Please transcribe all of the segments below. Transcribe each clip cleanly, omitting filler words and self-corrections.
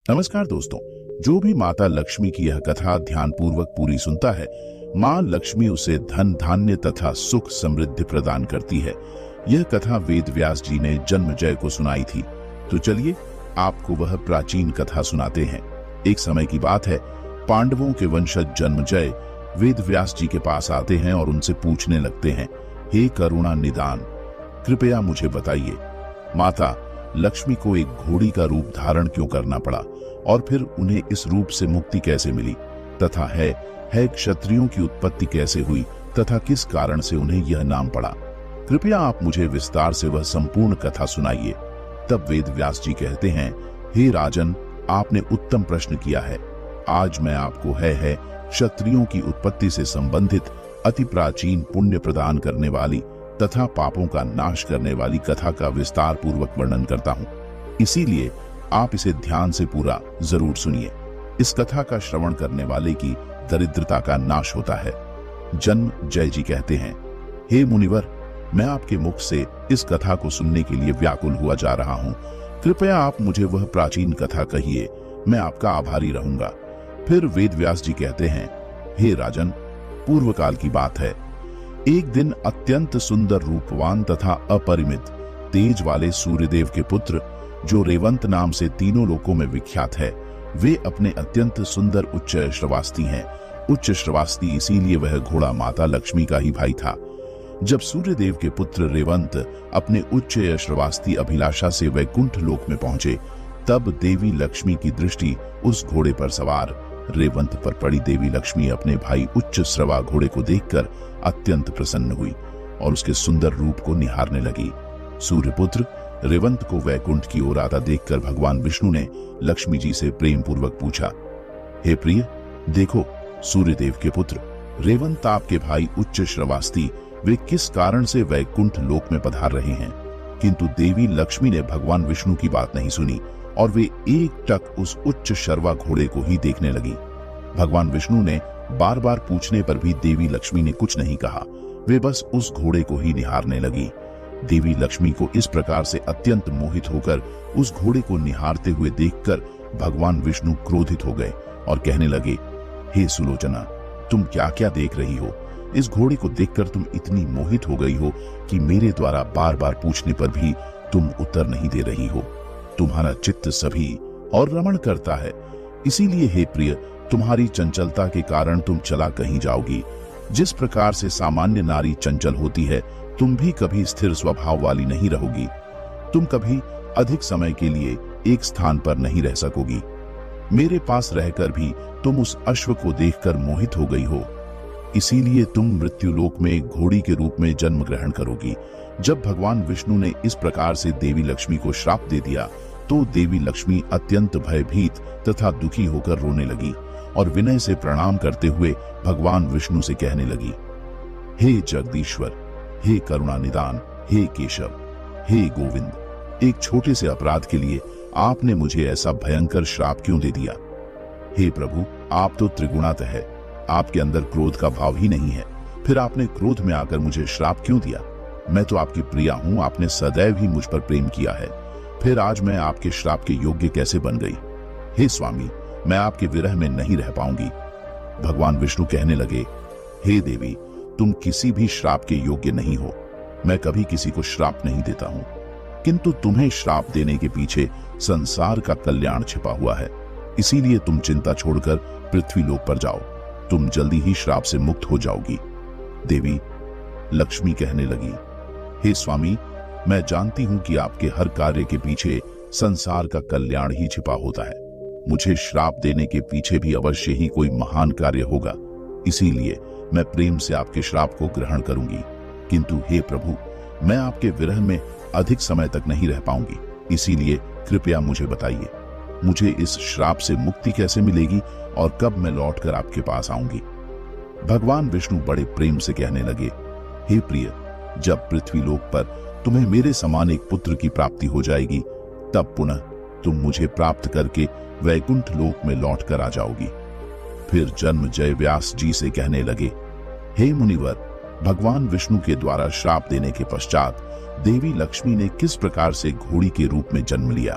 नमस्कार दोस्तों, जो भी माता लक्ष्मी की यह कथा ध्यानपूर्वक पूरी सुनता है, माँ लक्ष्मी उसे धन धान्य तथा सुख समृद्धि प्रदान करती है। यह कथा वेद व्यास जी ने जन्मजय को सुनाई थी। तो चलिए आपको वह प्राचीन कथा सुनाते हैं। एक समय की बात है, पांडवों के वंशज जन्मजय वेद व्यास जी के पास आते हैं और उनसे पूछने लगते हैं, हे करुणा निदान, कृपया मुझे बताइए, माता लक्ष्मी को एक घोड़ी का रूप धारण क्यों करना पड़ा और फिर उन्हें इस रूप से मुक्ति कैसे मिली, तथा है क्षत्रियों की उत्पत्ति कैसे हुई तथा किस कारण से उन्हें यह नाम पड़ा। कृपया आप मुझे विस्तार से वह संपूर्ण कथा सुनाइए। तब वेद व्यास जी कहते हैं, हे राजन, आपने उत्तम प्रश्न किया है। आज मैं आपको है क्षत्रियों की उत्पत्ति से संबंधित अति प्राचीन पुण्य प्रदान करने वाली तथा पापों का नाश करने वाली कथा का विस्तार पूर्वक वर्णन करता हूँ। इसीलिए आप इसे ध्यान से पूरा जरूर सुनिए। इस कथा का श्रवण करने वाले की दरिद्रता का नाश होता है। जन्मजय जी कहते हैं, हे मुनिवर, मैं आपके मुख से इस कथा को सुनने के लिए व्याकुल हुआ जा रहा हूँ। कृपया आप मुझे वह प्राचीन कथा कहिए, मैं आपका आभारी रहूंगा। फिर वेद व्यास जी कहते हैं, हे राजन, पूर्व काल की बात है। एक दिन अत्यंत सुंदर रूपवान तथा अपरिमित तेज वाले सूर्यदेव के पुत्र, जो रेवंत नाम से तीनों लोकों में विख्यात है, वे अपने अत्यंत सुंदर उच्च श्रवास्ती हैं। उच्च श्रवास्ती इसीलिए वह घोड़ा माता लक्ष्मी का ही भाई था। जब सूर्यदेव के पुत्र रेवंत अपने उच्च श्रवास्ती अभिलाषा से वैकुंठ लोक में पहुंचे, तब देवी लक्ष्मी की दृष्टि उस घोड़े पर सवार रेवंत पर पड़ी। देवी लक्ष्मी अपने भाई उच्च श्रवा घोड़े को देखकर अत्यंत प्रसन्न हुई और उसके सुंदर रूप को निहारने लगी। सूर्यपुत्र रेवंत को वैकुंठ की ओर आता देखकर भगवान विष्णु ने लक्ष्मी जी से प्रेम पूर्वक पूछा, हे प्रिय, देखो सूर्यदेव के पुत्र रेवंत आपके भाई उच्च श्रवास्ती वे किस कारण से वैकुंठ लोक में पधार रहे हैं। किंतु देवी लक्ष्मी ने भगवान विष्णु की बात नहीं सुनी और वे एकटक उस उच्च शर्वा घोड़े को ही देखने लगी। भगवान विष्णु ने बार बार पूछने पर भी देवी लक्ष्मी ने कुछ नहीं कहा। वे बस उस घोड़े को ही निहारने लगी। देवी लक्ष्मी को इस प्रकार से अत्यंत मोहित होकर उस घोड़े को निहारते हुए देखकर भगवान विष्णु क्रोधित हो गए और कहने लगे, हे सुलोचना, तुम क्या क्या देख रही हो? इस घोड़े को देखकर तुम इतनी मोहित हो गई हो कि मेरे द्वारा बार बार पूछने पर भी तुम उत्तर नहीं दे रही हो। तुम्हारा चित्त सभी और रमण करता है, इसीलिए हे प्रिय, तुम्हारी चंचलता के कारण तुम चला कहीं जाओगी। जिस प्रकार से सामान्य नारी चंचल होती है, तुम भी कभी स्थिर स्वभाव वाली नहीं रहोगी। तुम कभी अधिक समय के लिए एक स्थान पर नहीं रह सकोगी। मेरे पास रहकर भी तुम उस अश्व को देखकर मोहित हो गई हो, इसीलिए तुम मृत्युलोक में एक घोड़ी के रूप में जन्म ग्रहण करोगी। जब भगवान विष्णु ने इस प्रकार से देवी लक्ष्मी को श्राप दे दिया, तो देवी लक्ष्मी अत्यंत भयभीत तथा दुखी होकर रोने लगी और विनय से प्रणाम करते हुए भगवान विष्णु से कहने लगी, हे जगदीश्वर, हे करुणा निदान, हे केशव, हे गोविंद, एक छोटे से अपराध के लिए आपने मुझे ऐसा भयंकर श्राप क्यों दे दिया? हे प्रभु, आप तो त्रिगुणात है, आपके अंदर क्रोध का भाव ही नहीं है, फिर आपने क्रोध में आकर मुझे श्राप क्यों दिया? मैं तो आपकी प्रिया हूं, आपने सदैव ही मुझ पर प्रेम किया है, फिर आज मैं आपके श्राप के योग्य कैसे बन गई? हे स्वामी, मैं आपके विरह में नहीं रह पाऊंगी। भगवान विष्णु कहने लगे, हे देवी, तुम किसी भी श्राप के योग्य नहीं हो। मैं कभी किसी को श्राप नहीं देता हूं, किंतु तुम्हें श्राप देने के पीछे संसार का कल्याण छिपा हुआ है। इसीलिए तुम चिंता छोड़कर पृथ्वी लोक पर जाओ, तुम जल्दी ही श्राप से मुक्त हो जाओगी। देवी लक्ष्मी कहने लगी, हे स्वामी, मैं जानती हूं कि आपके हर कार्य के पीछे संसार का कल्याण ही छिपा होता है। मुझे श्राप देने के पीछे भी अवश्य ही कोई महान कार्य होगा, इसीलिए मैं प्रेम से आपके श्राप को ग्रहण करूंगी। किंतु हे प्रभु, मैं आपके विरह में अधिक समय तक नहीं रह पाऊंगी, इसीलिए कृपया मुझे बताइए, मुझे इस श्राप से मुक्ति कैसे मिलेगी और कब मैं लौटकर आपके पास आऊंगी? भगवान विष्णु बड़े प्रेम से कहने लगे, हे प्रिय, जब पृथ्वी लोक पर तुम्हें मेरे समान एक पुत्र की प्राप्ति हो जाएगी, तब पुनः तुम मुझे प्राप्त करके वैकुंठ लोक में लौट कर आ जाओगी। फिर जन्मजय व्यास जी से कहने लगे, हे मुनिवर, भगवान विष्णु के द्वारा श्राप देने के पश्चात देवी लक्ष्मी ने किस प्रकार से घोड़ी के रूप में जन्म लिया?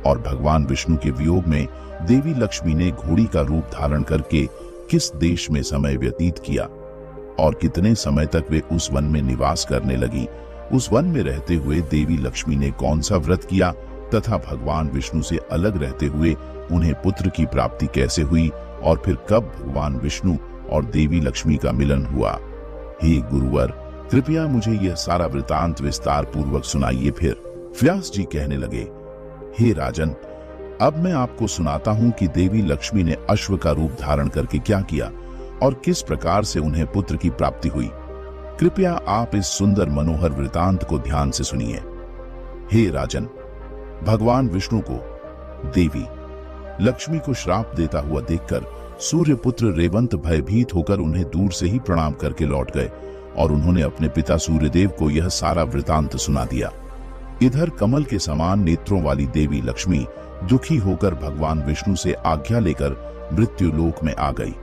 और भगवान विष्णु के वियोग में देवी लक्ष्मी ने घोड़ी का रूप धारण करके किस देश में समय व्यतीत किया और कितने समय तक वे उस वन में निवास करने लगी। उस वन में रहते हुए देवी लक्ष्मी ने कौन सा व्रत किया तथा भगवान विष्णु से अलग रहते हुए उन्हें पुत्र की प्राप्ति कैसे हुई और फिर कब भगवान विष्णु और देवी लक्ष्मी का मिलन हुआ। हे गुरुवर, कृपया मुझे यह सारा वृतांत विस्तार पूर्वक सुनाइए। फिर व्यास जी कहने लगे, हे राजन, अब मैं आपको सुनाता हूं कि देवी लक्ष्मी ने अश्व का रूप धारण करके क्या किया और किस प्रकार से उन्हें पुत्र की प्राप्ति हुई। कृपया आप इस सुंदर मनोहर वृतांत को ध्यान से सुनिए। हे राजन, भगवान विष्णु को देवी लक्ष्मी को श्राप देता हुआ देखकर सूर्यपुत्र रेवंत भयभीत होकर उन्हें दूर से ही प्रणाम करके लौट गए और उन्होंने अपने पिता सूर्यदेव को यह सारा वृतांत सुना दिया। इधर कमल के समान नेत्रों वाली देवी लक्ष्मी दुखी होकर भगवान विष्णु से आज्ञा लेकर मृत्यु लोक में आ गई।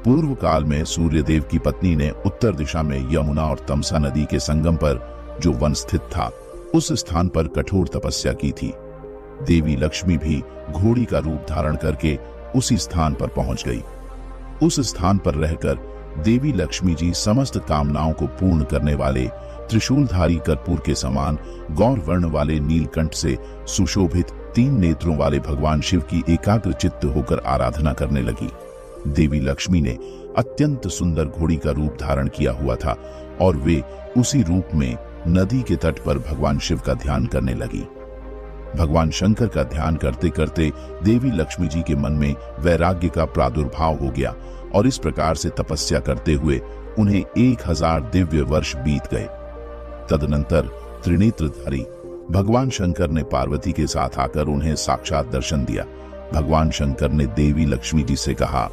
पूर्व काल में सूर्यदेव की पत्नी ने उत्तर दिशा में यमुना और तमसा नदी के संगम पर जो वन स्थित था, उस स्थान पर कठोर तपस्या की थी। देवी लक्ष्मी भी घोड़ी का रूप धारण करके उसी स्थान पर पहुंच गई। उस स्थान पर रहकर देवी लक्ष्मी जी समस्त कामनाओं को पूर्ण करने वाले त्रिशूलधारी कर्पूर के समान गौर वर्ण वाले नीलकंठ से सुशोभित 3 नेत्रों वाले भगवान शिव की एकाग्र चित्त होकर आराधना करने लगी। देवी लक्ष्मी ने अत्यंत सुंदर घोड़ी का रूप धारण किया हुआ था और वे उसी रूप में नदी के तट पर भगवान शिव का ध्यान करने लगी। भगवान शंकर का ध्यान करते करते देवी लक्ष्मी जी के मन में वैराग्य का प्रादुर्भाव हो गया और इस प्रकार से तपस्या करते हुए उन्हें 1000 दिव्य वर्ष बीत गए। तदनंतर त्रिनेत्रधारी भगवान शंकर ने पार्वती के साथ आकर उन्हें साक्षात दर्शन दिया। भगवान शंकर ने देवी लक्ष्मी जी से कहा,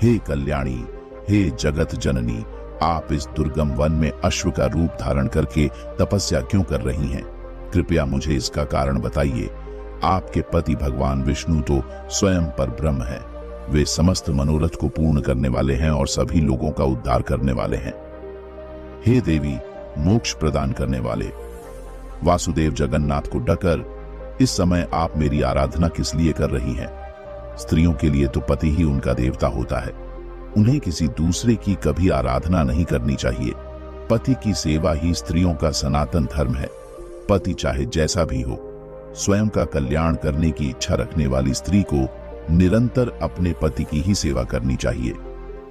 हे कल्याणी, हे जगत जननी, आप इस दुर्गम वन में अश्व का रूप धारण करके तपस्या क्यों कर रही हैं? कृपया मुझे इसका कारण बताइए। आपके पति भगवान विष्णु तो स्वयं परब्रह्म है। वे समस्त मनोरथ को पूर्ण करने वाले हैं और सभी लोगों का उद्धार करने वाले हैं। हे देवी, मोक्ष प्रदान करने वाले वासुदेव जगन्नाथ को डकर इस समय आप मेरी आराधना किस लिए कर रही हैं? स्त्रियों के लिए तो पति ही उनका देवता होता है। उन्हें किसी दूसरे की कभी आराधना नहीं करनी चाहिए। पति की सेवा ही स्त्रियों का सनातन धर्म है। पति चाहे जैसा भी हो, स्वयं का कल्याण करने की इच्छा रखने वाली स्त्री को निरंतर अपने पति की ही सेवा करनी चाहिए।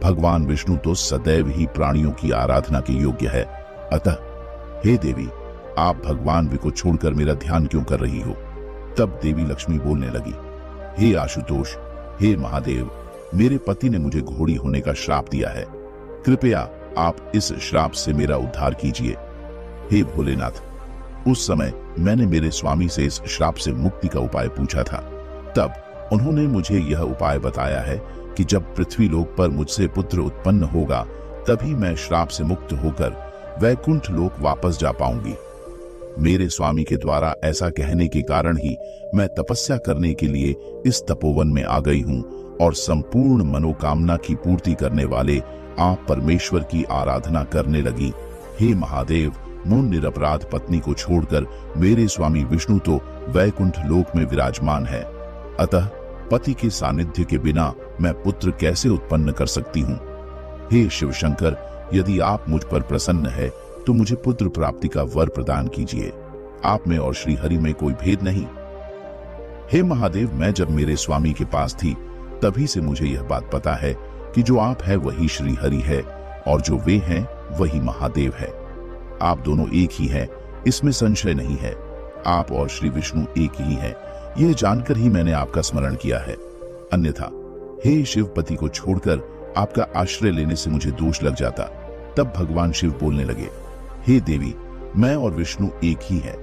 भगवान विष्णु तो सदैव ही प्राणियों की आराधना के योग्य है। अतः हे देवी, आप भगवान को छोड़कर मेरा ध्यान क्यों कर रही हो? तब देवी लक्ष्मी बोलने लगी, हे आशुतोष, हे महादेव, मेरे पति ने मुझे घोड़ी होने का श्राप दिया है। कृपया आप इस श्राप से मेरा उद्धार कीजिए। हे भोलेनाथ, उस समय मैंने मेरे स्वामी से इस श्राप से मुक्ति का उपाय पूछा था। तब उन्होंने मुझे यह उपाय बताया है कि जब पृथ्वी लोक पर मुझसे पुत्र उत्पन्न होगा, तभी मैं श्राप से मुक्त होकर वैकुंठ लोक वापस जा पाऊंगी। मेरे स्वामी के द्वारा ऐसा कहने के कारण ही मैं तपस्या करने के लिए इस तपोवन में आ गई हूँ और संपूर्ण मनोकामना की पूर्ति करने वाले आप परमेश्वर की आराधना करने लगी। हे महादेव, मुन निरपराध पत्नी को छोड़कर मेरे स्वामी विष्णु तो वैकुंठ लोक में विराजमान है। अतः पति के सानिध्य के बिना मैं पुत्र कैसे उत्पन्न कर सकती हूँ? हे शिव शंकर, यदि आप मुझ पर प्रसन्न है तो मुझे पुत्र प्राप्ति का वर प्रदान कीजिए। आप में और श्री हरि में कोई भेद नहीं। हे महादेव, मैं जब मेरे स्वामी के पास थी तभी से मुझे यह बात पता है कि जो आप है वही श्री हरि है और जो वे हैं वही महादेव है। आप दोनों एक ही हैं, इसमें संशय नहीं है। आप और श्री विष्णु एक ही हैं। यह जानकर ही मैंने आपका स्मरण किया है। अन्यथा हे शिवपति को छोड़कर आपका आश्रय लेने से मुझे दोष लग जाता। तब भगवान शिव बोलने लगे, हे देवी, मैं और विष्णु एक ही हैं।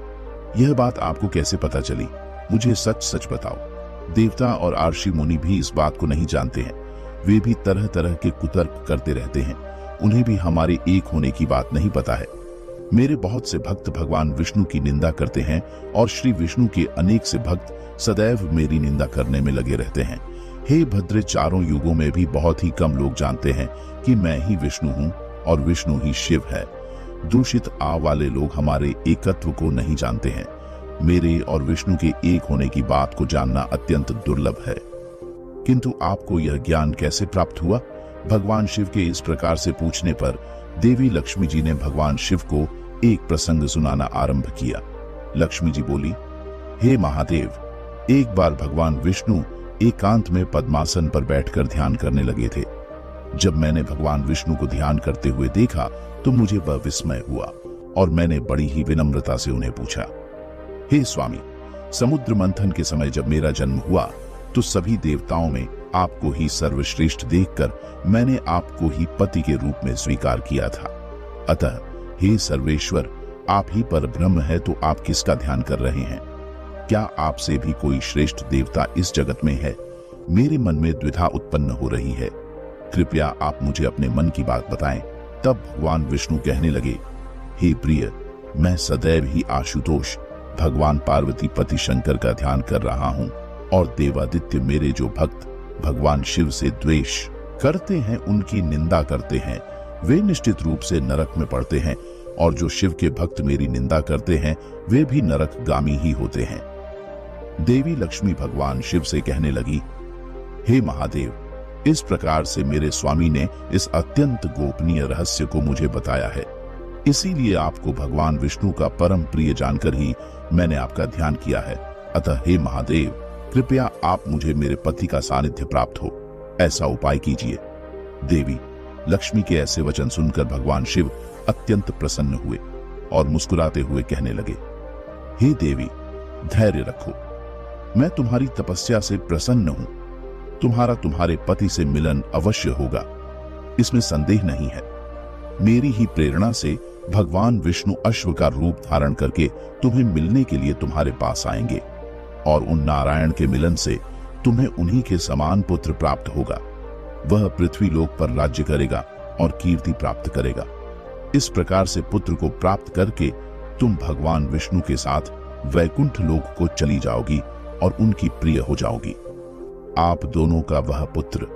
यह बात आपको कैसे पता चली? मुझे सच सच बताओ। देवता और आर्षि मुनि भी इस बात को नहीं जानते हैं। वे भी तरह तरह के कुतर्क करते रहते हैं। उन्हें भी हमारे एक होने की बात नहीं पता है। मेरे बहुत से भक्त भगवान विष्णु की निंदा करते हैं और श्री विष्णु के अनेक से भक्त सदैव मेरी निंदा करने में लगे रहते हैं। हे भद्रे, चारों युगों में भी बहुत ही कम लोग जानते हैं कि मैं ही विष्णु हूँ और विष्णु ही शिव है। दूषित आव वाले लोग हमारे एकत्व को नहीं जानते हैं। मेरे और विष्णु के एक होने की बात को जानना अत्यंत दुर्लभ है, किंतु आपको यह ज्ञान कैसे प्राप्त हुआ? भगवान शिव के इस प्रकार से पूछने पर देवी लक्ष्मी जी ने भगवान शिव को एक प्रसंग सुनाना आरंभ किया। लक्ष्मी जी बोली, हे महादेव, एक बार भगवान विष्णु एकांत में पद्मासन पर बैठकर ध्यान करने लगे थे। जब मैंने भगवान विष्णु को ध्यान करते हुए देखा तो मुझे वह विस्मय हुआ और मैंने बड़ी ही विनम्रता से उन्हें पूछा, हे स्वामी, समुद्र मंथन के समय जब मेरा जन्म हुआ तो सभी देवताओं में आपको ही सर्वश्रेष्ठ देखकर मैंने आपको ही पति के रूप में स्वीकार किया था। अतः हे सर्वेश्वर, आप ही परब्रह्म है, तो आप किसका ध्यान कर रहे हैं? क्या आपसे भी कोई श्रेष्ठ देवता इस जगत में है? मेरे मन में द्विधा उत्पन्न हो रही है, कृपया आप मुझे अपने मन की बात बताएं। तब भगवान विष्णु कहने लगे, हे प्रिय, मैं सदैव ही आशुतोष भगवान पार्वती पति शंकर का ध्यान कर रहा हूँ, और देवादित्य मेरे जो भक्त भगवान शिव से द्वेष करते हैं, उनकी निंदा करते हैं, वे निश्चित रूप से नरक में पड़ते हैं, और जो शिव के भक्त मेरी निंदा करते हैं वे भी नरकगामी ही होते हैं। देवी लक्ष्मी भगवान शिव से कहने लगी, हे महादेव, इस प्रकार से मेरे स्वामी ने इस अत्यंत गोपनीय रहस्य को मुझे बताया है, इसीलिए आपको भगवान विष्णु का परम प्रिय जानकर ही मैंने आपका ध्यान किया है। अतः हे महादेव, कृपया आप मुझे मेरे पति का सानिध्य प्राप्त हो, ऐसा उपाय कीजिए। देवी लक्ष्मी के ऐसे वचन सुनकर भगवान शिव अत्यंत प्रसन्न हुए और मुस्कुराते हुए कहने लगे, हे देवी, धैर्य रखो, मैं तुम्हारी तपस्या से प्रसन्न हूं, तुम्हारे पति से मिलन अवश्य होगा, इसमें संदेह नहीं है। मेरी ही प्रेरणा से भगवान विष्णु अश्व का रूप धारण करके तुम्हें मिलने के लिए तुम्हारे पास आएंगे, और उन नारायण के मिलन से तुम्हें उन्हीं के समान पुत्र प्राप्त होगा। वह पृथ्वी लोक पर राज्य करेगा और कीर्ति प्राप्त करेगा। इस प्रकार से पुत्र को प्राप्त करके तुम भगवान विष्णु के साथ वैकुंठ लोक को चली जाओगी और उनकी प्रिय हो जाओगी। आप दोनों का वह पुत्र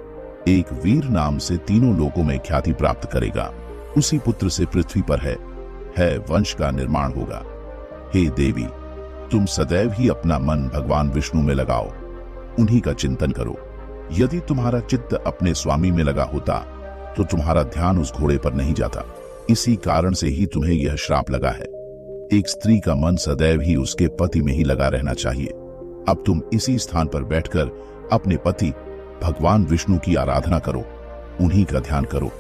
एक वीर नाम से तीनों लोकों में ख्याति प्राप्त करेगा। उसी पुत्र से पृथ्वी पर है वंश का निर्माण होगा। हे देवी, तुम सदैव ही अपना मन भगवान विष्णु में लगाओ, उन्हीं का चिंतन करो। यदि तुम्हारा चित्त अपने स्वामी में लगा होता तो तुम्हारा ध्यान उस घोड़े पर नहीं जाता। इसी कारण से ही तुम्हें यह श्राप लगा है। एक स्त्री का मन सदैव ही उसके पति में ही लगा रहना चाहिए। अब तुम इसी स्थान पर बैठकर अपने पति भगवान विष्णु की आराधना करो, उन्हीं का ध्यान करो,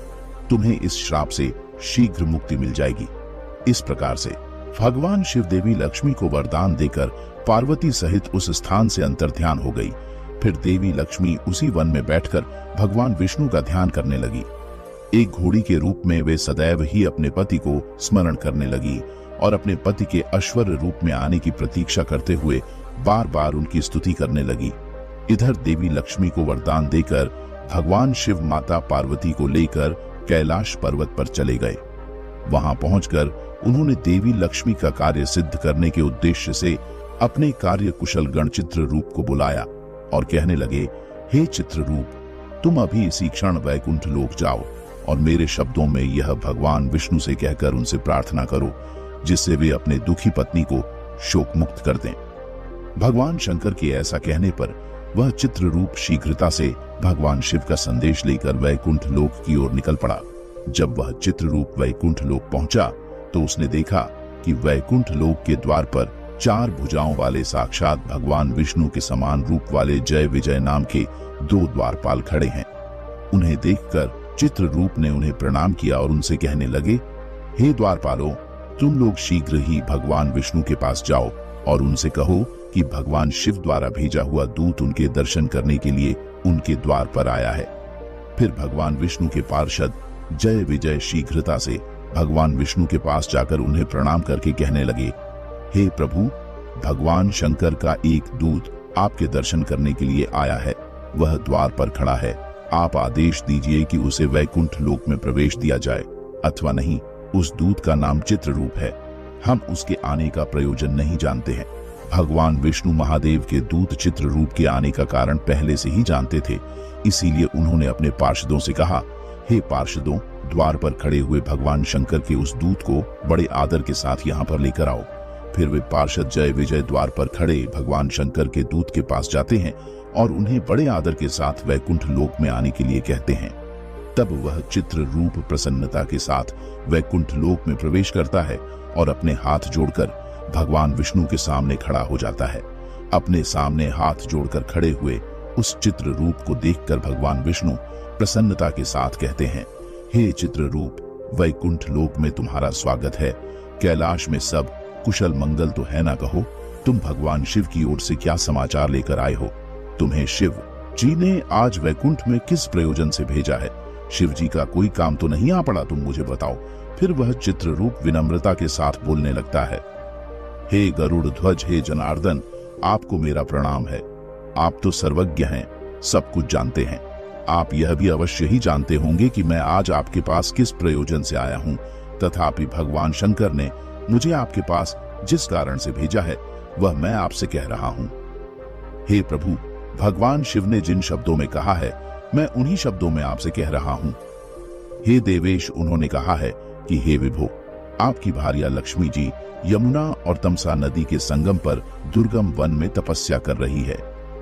तुम्हें इस श्राप से शीघ्र मुक्ति मिल जाएगी। इस प्रकार से भगवान शिव देवी लक्ष्मी को वरदान देकर पार्वती सहित उस स्थान से अंतर्ध्यान हो गई। फिर देवी लक्ष्मी उसी वन में बैठकर भगवान विष्णु का ध्यान करने लगी। एक घोड़ी के रूप में वे सदैव ही अपने पति को स्मरण करने लगी और अपने पति के ऐश्वर्य रूप में आने की प्रतीक्षा करते हुए बार बार उनकी स्तुति करने लगी। इधर देवी लक्ष्मी को वरदान देकर भगवान शिव माता पार्वती को लेकर कैलाश पर्वत पर चले गए। वहां पहुंचकर उन्होंने देवी लक्ष्मी का कार्य सिद्ध करने के उद्देश्य से अपने कार्य कुशल गण चित्ररूप को बुलाया और कहने लगे, हे चित्ररूप, तुम अभी इसी क्षण वैकुंठ लोक जाओ और मेरे शब्दों में यह भगवान विष्णु से कहकर उनसे प्रार्थना करो, जिससे वे अपने दुखी पत्नी को शोक मुक्त कर दें। भगवान शंकर के ऐसा कहने पर वह चित्ररूप शीघ्रता से भगवान शिव का संदेश लेकर वैकुंठ लोक की ओर निकल पड़ा। जब वह चित्ररूप वैकुंठ लोक पहुंचा तो उसने देखा कि वैकुंठ लोक के द्वार पर 4 भुजाओं वाले साक्षात भगवान विष्णु के समान रूप वाले जय विजय नाम के 2 द्वारपाल खड़े हैं। उन्हें देखकर चित्ररूप ने उन्हें प्रणाम किया और उनसे कहने लगे, हे द्वारपालों, तुम लोग शीघ्र ही भगवान विष्णु के पास जाओ और उनसे कहो कि भगवान शिव द्वारा भेजा हुआ दूत उनके दर्शन करने के लिए उनके द्वार पर आया है। फिर भगवान विष्णु के पार्षद जय विजय शीघ्रता से भगवान विष्णु के पास जाकर उन्हें प्रणाम करके कहने लगे, हे प्रभु, भगवान शंकर का एक दूत आपके दर्शन करने के लिए आया है। वह द्वार पर खड़ा है। आप आदेश दीजिए कि उसे वैकुंठ लोक में प्रवेश दिया जाए अथवा नहीं। उस दूत का नाम चित्ररूप है। हम उसके आने का प्रयोजन नहीं जानते हैं। भगवान विष्णु महादेव के दूत चित्ररूप के आने का कारण पहले से ही जानते थे, इसीलिए उन्होंने अपने पार्षदों से कहा, हे पार्षदों, द्वार पर खड़े हुए भगवान शंकर के उस दूत को बड़े आदर के साथ यहाँ पर लेकर आओ। फिर वे पार्षद जय विजय द्वार पर खड़े भगवान शंकर के दूत के पास जाते हैं और उन्हें बड़े आदर के साथ वैकुंठ लोक में आने के लिए कहते हैं। तब वह चित्र रूप प्रसन्नता के साथ वैकुंठ लोक में प्रवेश करता है और अपने हाथ जोड़कर भगवान विष्णु के सामने खड़ा हो जाता है। अपने सामने हाथ जोड़कर खड़े हुए उस चित्र रूप को देखकर भगवान विष्णु प्रसन्नता के साथ कहते हैं, हे चित्र रूप, वैकुंठ लोक में तुम्हारा स्वागत है। कैलाश में सब कुशल मंगल तो है ना कहो। तुम भगवान शिव की ओर से क्या समाचार लेकर आए हो? तुम्हें शिव जी ने आज वैकुंठ में किस प्रयोजन से भेजा है? शिव जी का कोई काम तो नहीं आ पड़ा, तुम मुझे बताओ। फिर वह चित्र रूप विनम्रता के साथ बोलने लगता है, हे गरुड़ ध्वज, हे जनार्दन, आपको मेरा प्रणाम है। आप तो सर्वज्ञ हैं, सब कुछ जानते हैं। आप यह भी अवश्य ही जानते होंगे कि मैं आज आपके पास किस प्रयोजन से आया हूं। तथापि भगवान शंकर ने मुझे आपके पास जिस कारण से भेजा है वह मैं आपसे कह रहा हूं। हे प्रभु, भगवान शिव ने जिन शब्दों में कहा है मैं उन्हीं शब्दों में आपसे कह रहा हूं। हे देवेश, उन्होंने कहा है कि हे विभो, आपकी भार्या लक्ष्मी जी यमुना और तमसा नदी के संगम पर दुर्गम वन में तपस्या कर रही है।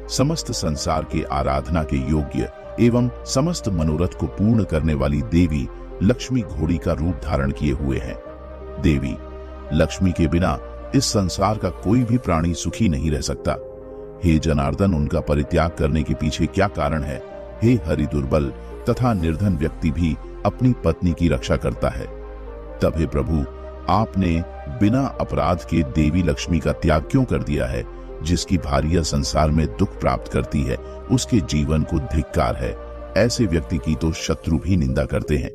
समस्त संसार के आराधना के योग्य एवं समस्त मनोरथ को पूर्ण करने वाली देवी लक्ष्मी घोड़ी का रूप धारण किए हुए हैं। देवी लक्ष्मी के बिना इस संसार का कोई भी प्राणी सुखी नहीं रह सकता। हे जनार्दन, उनका परित्याग करने के पीछे क्या कारण है? हे हरि, दुर्बल तथा निर्धन व्यक्ति भी अपनी पत्नी की रक्षा करता है। तब हे प्रभु, आपने बिना अपराध के देवी लक्ष्मी का त्याग क्यों कर दिया है? जिसकी भार्या संसार में दुख प्राप्त करती है उसके जीवन को धिक्कार है। ऐसे व्यक्ति की तो शत्रु भी निंदा करते हैं।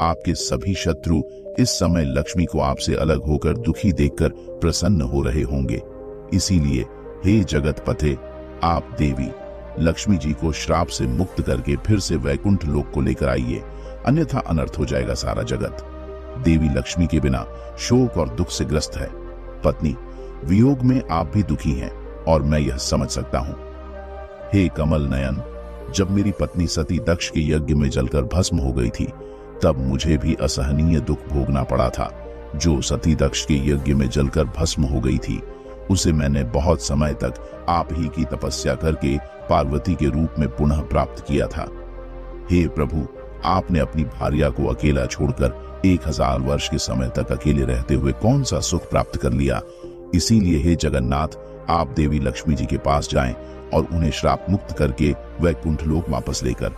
आपके सभी शत्रु इस समय लक्ष्मी को आपसे अलग होकर दुखी देखकर प्रसन्न हो रहे होंगे। इसीलिए हे जगत पते, आप देवी लक्ष्मी जी को श्राप से मुक्त करके फिर से वैकुंठ लोक को लेकर आइए, अन्यथा अनर्थ हो जाएगा सारा जगत। देवी लक्ष्मी के बिना शोक और दुख से ग्रस्त है। पत्नी, वियोग में आप भी दुखी हैं और मैं यह समझ सकता हूं। हे कमल नयन, जब मेरी पत्नी सती दक्ष के यज्ञ में जलकर भस्म हो गई थी तब मुझे भी असहनीय दुख भोगना पड़ा था। जो सती दक्ष के यज्ञ में जलकर भस्म हो गई थी उसे मैंने बहुत समय तक आप ही की तपस्या करके पार्वती के रूप में पुनः प्राप्त किया था। हे प्रभु, आपने अपनी भार्या को अकेला छोड़कर 1000 वर्ष के समय तक अकेले रहते हुए कौन सा सुख प्राप्त कर लिया? इसीलिए हे जगन्नाथ, आप देवी लक्ष्मी जी के पास जाएं और उन्हें श्राप मुक्त करके वैकुंठ लोक वापस लेकर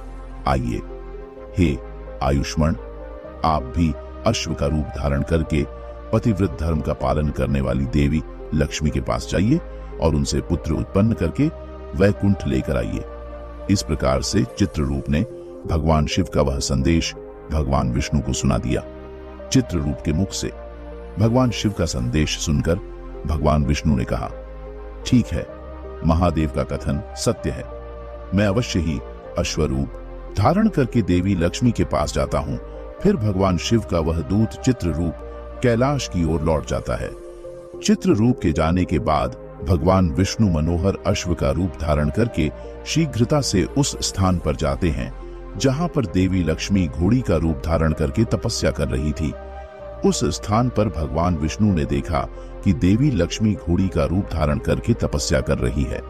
आइए। हे आयुष्मण, आप भी अश्व का रूप धारण करके पतिव्रत धर्म का पालन करने वाली देवी लक्ष्मी के पास जाइए और उनसे पुत्र उत्पन्न करके वैकुंठ लेकर आइए। इस प्रकार से चित्ररूप ने भगवान शिव का वह संदेश भगवान विष्णु को सुना दिया। चित्ररूप के मुख से भगवान शिव का संदेश सुनकर भगवान विष्णु ने कहा, ठीक है, महादेव का कथन सत्य है। मैं अवश्य ही अश्वरूप धारण करके देवी लक्ष्मी के पास जाता हूं। फिर भगवान शिव का वह दूत चित्ररूप कैलाश की ओर लौट जाता है। चित्ररूप के जाने के बाद भगवान विष्णु मनोहर अश्व का रूप धारण करके शीघ्रता से उस स्थान पर जाते हैं जहां पर देवी लक्ष्मी घोड़ी का रूप धारण करके तपस्या कर रही थी। उस स्थान पर भगवान विष्णु ने देखा कि देवी लक्ष्मी घोड़ी का रूप धारण करके तपस्या कर रही है।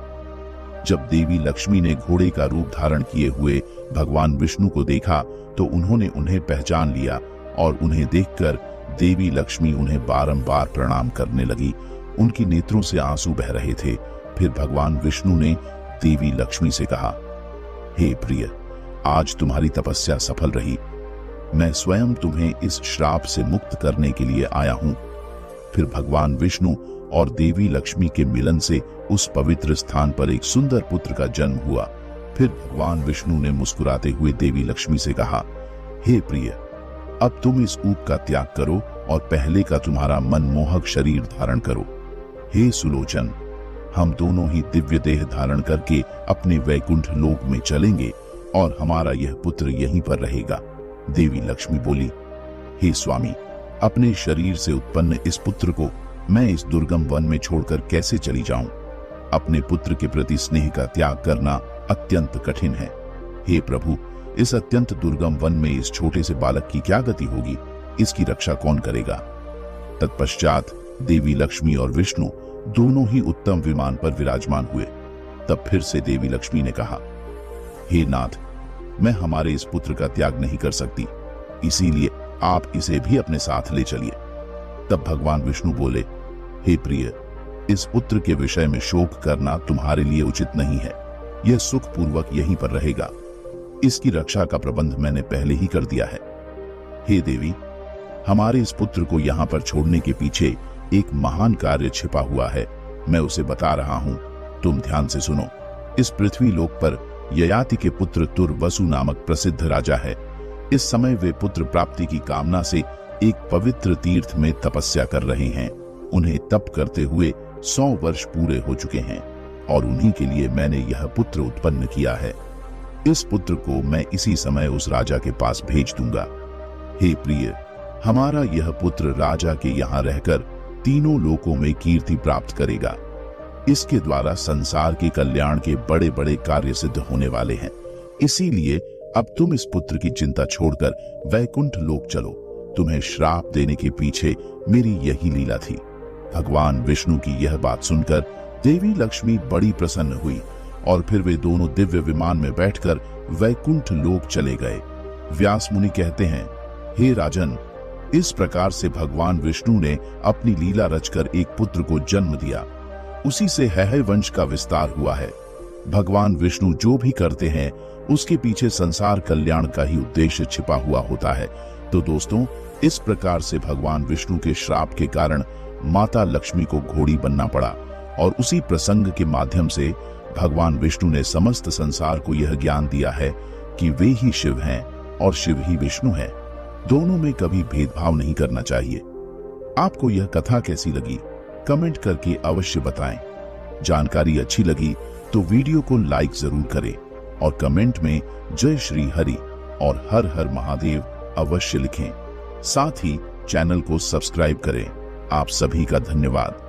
जब देवी लक्ष्मी ने घोड़े का रूप धारण किए हुए भगवान विष्णु को देखा तो उन्होंने उन्हें पहचान लिया और उन्हें देखकर देवी लक्ष्मी उन्हें बारंबार प्रणाम करने लगी। उनकी नेत्रों से आंसू बह रहे थे। फिर भगवान विष्णु ने देवी लक्ष्मी से कहा, हे प्रिय, आज तुम्हारी तपस्या सफल रही। मैं स्वयं तुम्हें इस श्राप से मुक्त करने के लिए आया हूं। फिर भगवान विष्णु और देवी लक्ष्मी के मिलन से उस पवित्र स्थान पर एक सुंदर पुत्र का जन्म हुआ। फिर भगवान विष्णु ने मुस्कुराते हुए देवी लक्ष्मी से कहा, हे प्रिय, अब तुम इस ऊप का त्याग करो और पहले का तुम्हारा मनमोहक शरीर धारण करो। हे सुलोचन, हम दोनों ही दिव्य देह धारण करके अपने वैकुंठ लोक में चलेंगे और हमारा यह पुत्र यहीं पर रहेगा। देवी लक्ष्मी बोली, हे स्वामी, अपने शरीर से उत्पन्न इस पुत्र को मैं इस दुर्गम वन में छोड़कर कैसे चली जाऊं? अपने पुत्र के प्रति स्नेह का त्याग करना अत्यंत कठिन है। हे प्रभु, इस अत्यंत दुर्गम वन में इस छोटे से बालक की क्या गति होगी? इसकी रक्षा कौन करेगा? तत्पश्चात देवी लक्ष्मी और विष्णु दोनों ही उत्तम विमान पर विराजमान हुए। तब फिर से देवी लक्ष्मी ने कहा, हे नाथ, मैं हमारे इस पुत्र का त्याग नहीं कर सकती, इसीलिए आप इसे भी अपने साथ ले चलिए। तब भगवान विष्णु बोले, हे प्रिय, इस पुत्र के विषय में शोक करना तुम्हारे लिए उचित नहीं है। यह सुखपूर्वक यहीं पर रहेगा। इसकी रक्षा का प्रबंध मैंने पहले ही कर दिया है। हे देवी, हमारे इस पुत्र को यहाँ पर छोड़ने के पीछे एक महान कार्य छिपा हुआ है। मैं उसे बता रहा हूँ, तुम ध्यान से सुनो। इस पृथ्वी लोक पर ययाति के पुत्र तुर्वसु नामक प्रसिद्ध राजा है। इस समय वे पुत्र प्राप्ति की कामना से एक पवित्र तीर्थ में तपस्या कर रहे हैं। उन्हें तप करते हुए 100 वर्ष पूरे हो चुके हैं और उन्हीं के लिए मैंने यह पुत्र उत्पन्न किया है। इस पुत्र को मैं इसी समय उस राजा के पास भेज दूंगा। हे प्रिय, हमारा यह पुत्र राजा के यहाँ रहकर तीनों लोकों में कीर्ति प्राप्त करेगा। इसके द्वारा संसार के कल्याण के बड़े बड़े कार्य सिद्ध होने वाले हैं। इसीलिए अब तुम इस पुत्र की चिंता छोड़कर वैकुंठ लोक चलो। तुम्हें श्राप देने के पीछे मेरी यही लीला थी। भगवान विष्णु की यह बात सुनकर देवी लक्ष्मी बड़ी प्रसन्न हुई और फिर वे दोनों दिव्य विमान में बैठकर वैकुंठ लोक चले गए। व्यास मुनि कहते हैं, हे राजन, इस प्रकार से भगवान विष्णु ने अपनी लीला रचकर एक पुत्र को जन्म दिया। उसी से हैहय वंश का विस्तार हुआ है। भगवान विष्णु जो भी करते हैं उसके पीछे संसार कल्याण का ही उद्देश्य छिपा हुआ होता है। तो दोस्तों, इस प्रकार से भगवान विष्णु के श्राप के कारण माता लक्ष्मी को घोड़ी बनना पड़ा और उसी प्रसंग के माध्यम से भगवान विष्णु ने समस्त संसार को यह ज्ञान दिया है कि वे ही शिव हैं और शिव ही विष्णु हैं। दोनों में कभी भेदभाव नहीं करना चाहिए। आपको यह कथा कैसी लगी, कमेंट करके अवश्य बताएं। जानकारी अच्छी लगी तो वीडियो को लाइक जरूर करें और कमेंट में जय श्री हरि और हर हर महादेव अवश्य लिखें। साथ ही चैनल को सब्सक्राइब करें। आप सभी का धन्यवाद।